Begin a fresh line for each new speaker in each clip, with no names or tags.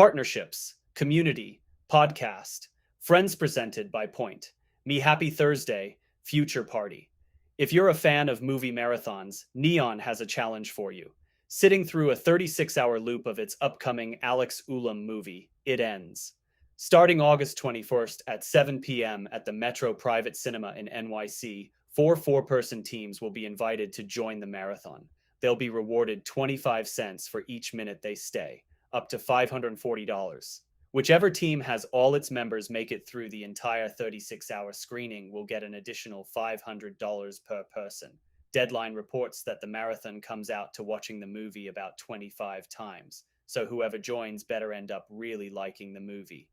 Partnerships, community, podcast, friends presented by Point. Me happy Thursday, future party. If you're a fan of movie marathons, Neon has a challenge for you. Sitting through a 36-hour loop of its upcoming Alex Ulam movie, It Ends. Starting August 21st at 7 p.m. at the Metro Private Cinema in NYC, four four-person teams will be invited to join the marathon. They'll be rewarded 25 cents for each minute they stay, up to $540. Whichever team has all its members make it through the entire 36-hour screening will get an additional $500 per person. Deadline reports that the marathon comes out to watching the movie about 25 times, so whoever joins better end up really liking the movie.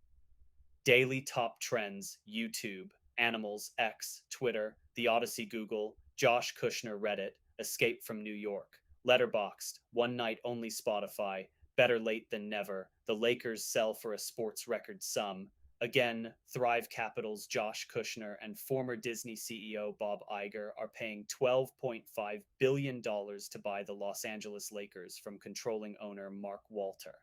Daily top trends: YouTube, Animals, X, Twitter, The Odyssey, Google, Josh Kushner, Reddit, Escape from New York, Letterboxd, One Night Only, Spotify, Better Late Than Never, the Lakers sell for a sports record sum. Again, Thrive Capital's Josh Kushner and former Disney CEO Bob Iger are paying $12.5 billion to buy the Los Angeles Lakers from controlling owner Mark Walter.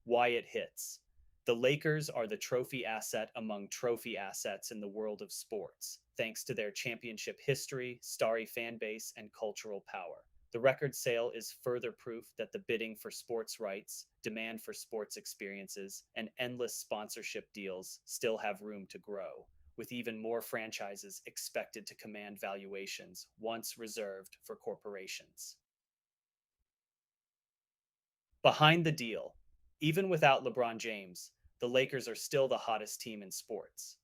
Why it hits. The Lakers are the trophy asset among trophy assets in the world of sports, thanks to their championship history, starry fan base, and cultural power. The record sale is further proof that the bidding for sports rights, demand for sports experiences, and endless sponsorship deals still have room to grow, with even more franchises expected to command valuations once reserved for corporations. Behind the deal, even without LeBron James, the Lakers are still the hottest team in sports.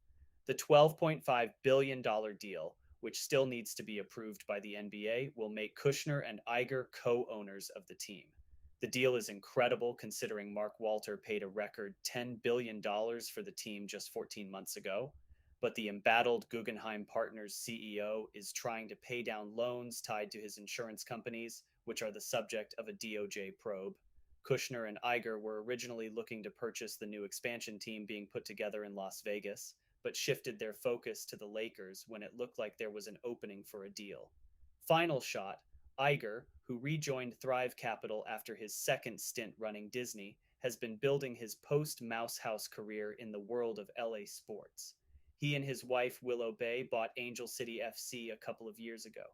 The $12.5 billion deal, which still needs to be approved by the NBA, will make Kushner and Iger co-owners of the team. The deal is incredible considering Mark Walter paid a record $10 billion for the team just 14 months ago, but the embattled Guggenheim Partners CEO is trying to pay down loans tied to his insurance companies, which are the subject of a DOJ probe. Kushner and Iger were originally looking to purchase the new expansion team being put together in Las Vegas, but shifted their focus to the Lakers when it looked like there was an opening for a deal. Final shot, Iger, who rejoined Thrive Capital after his second stint running Disney, has been building his post-Mouse House career in the world of LA sports. He and his wife Willow Bay bought Angel City FC a couple of years ago.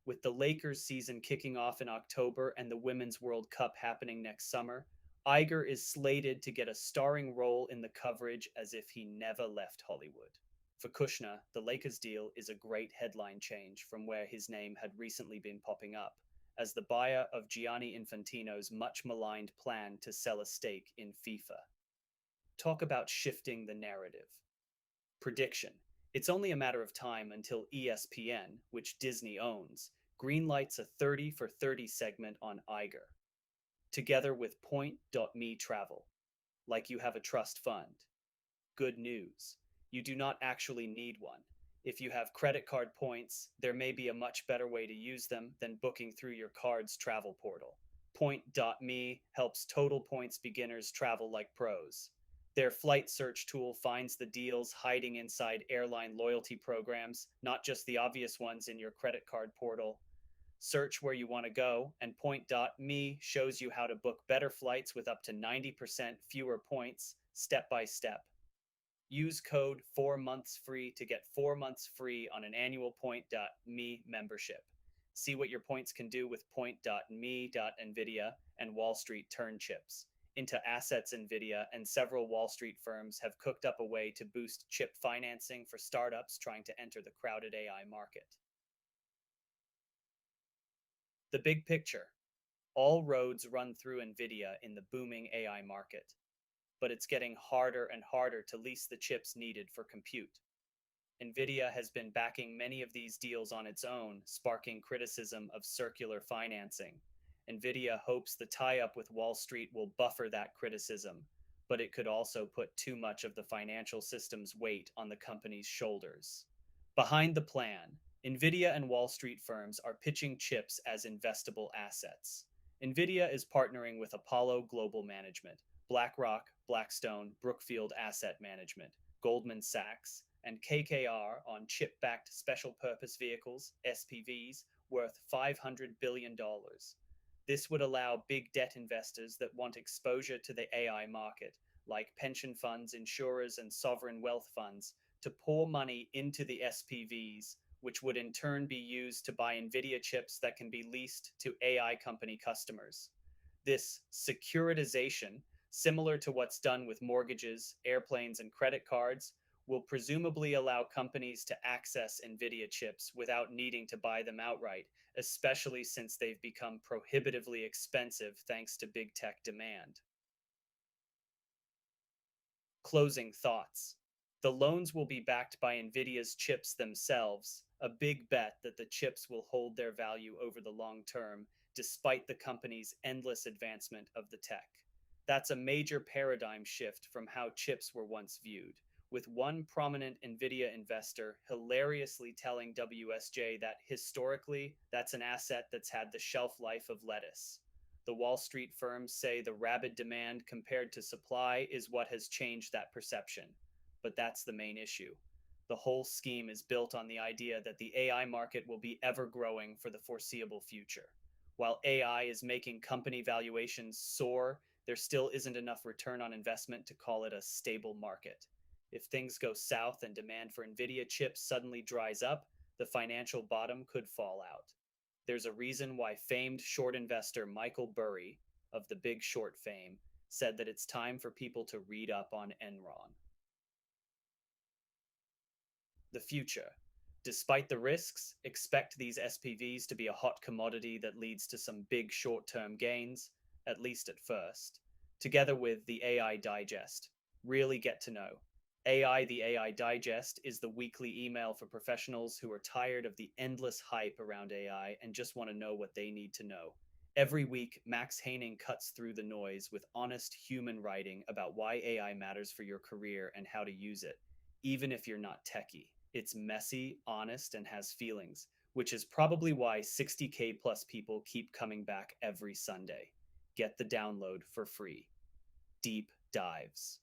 With the Lakers season kicking off in October and the Women's World Cup happening next summer, Iger is slated to get a starring role in the coverage as if he never left Hollywood. For Kushner, the Lakers deal is a great headline change from where his name had recently been popping up, as the buyer of Gianni Infantino's much maligned plan to sell a stake in FIFA. Talk about shifting the narrative. Prediction: it's only a matter of time until ESPN, which Disney owns, greenlights a 30 for 30 segment on Iger, together with Point.me Travel, like you have a trust fund. Good news: you do not actually need one. If you have credit card points, there may be a much better way to use them than booking through your card's travel portal. Point.me helps total points beginners travel like pros. Their flight search tool finds the deals hiding inside airline loyalty programs, not just the obvious ones in your credit card portal. Search where you want to go, and Point.me shows you how to book better flights with up to 90% fewer points, step by step. Use code 4months free to get 4 months free on an annual Point.me membership. See what your points can do with Point.me, Nvidia, and Wall Street turn chips into assets. Nvidia and several Wall Street firms have cooked up a way to boost chip financing for startups trying to enter the crowded AI market. The big picture: all roads run through Nvidia in the booming AI market, but it's getting harder and harder to lease the chips needed for compute. Nvidia has been backing many of these deals on its own, sparking criticism of circular financing. Nvidia hopes the tie-up with Wall Street will buffer that criticism, but it could also put too much of the financial system's weight on the company's shoulders. Behind the plan, Nvidia and Wall Street firms are pitching chips as investable assets. Nvidia is partnering with Apollo Global Management, BlackRock, Blackstone, Brookfield Asset Management, Goldman Sachs, and KKR on chip-backed special purpose vehicles, SPVs, worth $500 billion. This would allow big debt investors that want exposure to the AI market, like pension funds, insurers, and sovereign wealth funds, to pour money into the SPVs, which would in turn be used to buy Nvidia chips that can be leased to AI company customers. This securitization, similar to what's done with mortgages, airplanes, and credit cards, will presumably allow companies to access Nvidia chips without needing to buy them outright, especially since they've become prohibitively expensive thanks to big tech demand. Closing thoughts. The loans will be backed by Nvidia's chips themselves, a big bet that the chips will hold their value over the long term, despite the company's endless advancement of the tech. That's a major paradigm shift from how chips were once viewed, with one prominent Nvidia investor hilariously telling WSJ that historically, that's an asset that's had the shelf life of lettuce. The Wall Street firms say the rabid demand compared to supply is what has changed that perception. But that's the main issue. The whole scheme is built on the idea that the AI market will be ever growing for the foreseeable future. While AI is making company valuations soar, there still isn't enough return on investment to call it a stable market. If things go south and demand for Nvidia chips suddenly dries up, the financial bottom could fall out. There's a reason why famed short investor Michael Burry, of the Big Short fame, said that it's time for people to read up on Enron. The future. Despite the risks, expect these SPVs to be a hot commodity that leads to some big short term gains, at least at first. Together with the AI Digest. Really get to know. The AI Digest is the weekly email for professionals who are tired of the endless hype around AI and just want to know what they need to know. Every week, Max Haining cuts through the noise with honest human writing about why AI matters for your career and how to use it, even if you're not techie. It's messy, honest, and has feelings, which is probably why 60K plus people keep coming back every Sunday. Get the download for free. Deep dives.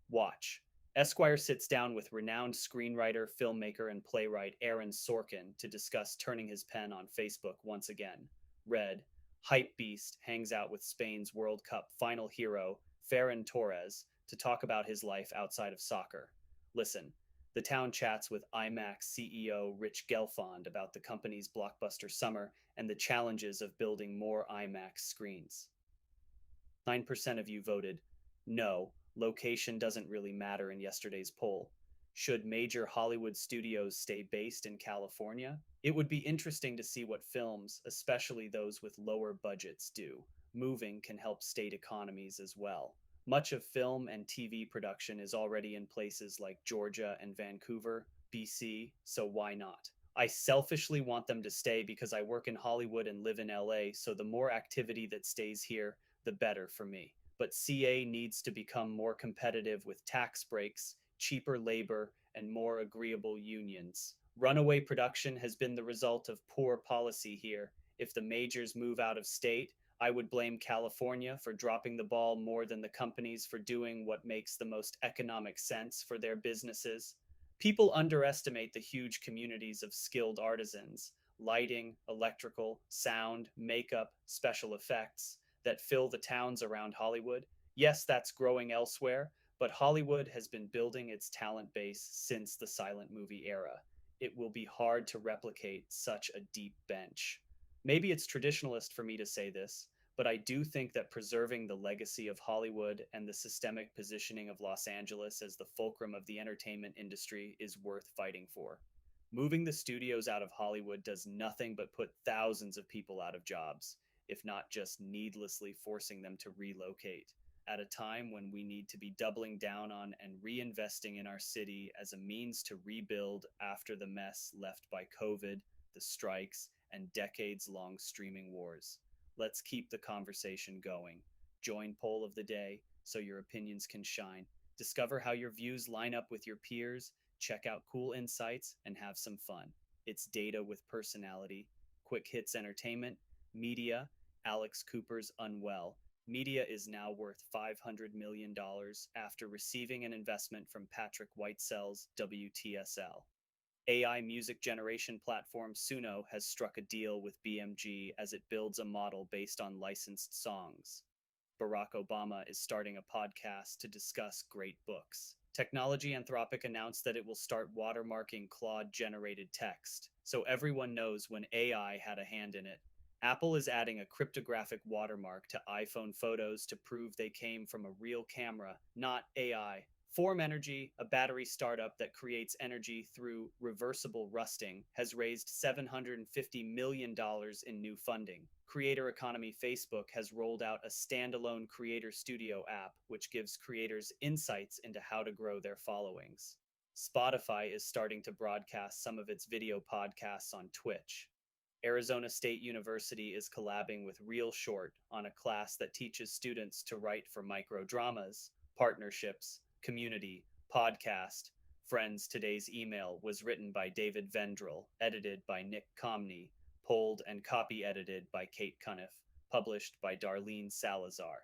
Watch. Esquire sits down with renowned screenwriter, filmmaker, and playwright Aaron Sorkin to discuss turning his pen on Facebook once again. Read. Hype Beast hangs out with Spain's World Cup final hero, Ferran Torres, to talk about his life outside of soccer. Listen. The town chats with IMAX CEO Rich Gelfond about the company's blockbuster summer and the challenges of building more IMAX screens. 9% of you voted no, location doesn't really matter in yesterday's poll. Should major Hollywood studios stay based in California? It would be interesting to see what films, especially those with lower budgets, do. Moving can help state economies as well. Much of film and TV production is already in places like Georgia and Vancouver, BC, so why not? I selfishly want them to stay because I work in Hollywood and live in LA, so the more activity that stays here, the better for me. But CA needs to become more competitive with tax breaks, cheaper labor, and more agreeable unions. Runaway production has been the result of poor policy here. If the majors move out of state, I would blame California for dropping the ball more than the companies for doing what makes the most economic sense for their businesses. People underestimate the huge communities of skilled artisans, lighting, electrical, sound, makeup, special effects, that fill the towns around Hollywood. Yes, that's growing elsewhere, but Hollywood has been building its talent base since the silent movie era. It will be hard to replicate such a deep bench. Maybe it's traditionalist for me to say this, but I do think that preserving the legacy of Hollywood and the systemic positioning of Los Angeles as the fulcrum of the entertainment industry is worth fighting for. Moving the studios out of Hollywood does nothing but put thousands of people out of jobs, if not just needlessly forcing them to relocate, at a time when we need to be doubling down on and reinvesting in our city as a means to rebuild after the mess left by COVID, the strikes, and decades long streaming wars. Let's keep the conversation going. Join Poll of the Day so your opinions can shine. Discover how your views line up with your peers, check out cool insights, and have some fun. It's data with personality, quick hits entertainment, media, Alex Cooper's Unwell. Media is now worth $500 million after receiving an investment from Patrick Whitesell's WTSL. AI music generation platform Suno has struck a deal with BMG as it builds a model based on licensed songs. Barack Obama is starting a podcast to discuss great books. Technology Anthropic announced that it will start watermarking Claude generated text, so everyone knows when AI had a hand in it. Apple is adding a cryptographic watermark to iPhone photos to prove they came from a real camera, not AI. Form Energy, a battery startup that creates energy through reversible rusting, has raised $750 million in new funding. Creator economy Facebook has rolled out a standalone Creator Studio app, which gives creators insights into how to grow their followings. Spotify is starting to broadcast some of its video podcasts on Twitch. Arizona State University is collabing with Real Short on a class that teaches students to write for microdramas, partnerships, community, podcast, friends. Today's email was written by David Vendrell, edited by Nick Comney, polled and copy edited by Kate Cuniff, published by Darlene Salazar.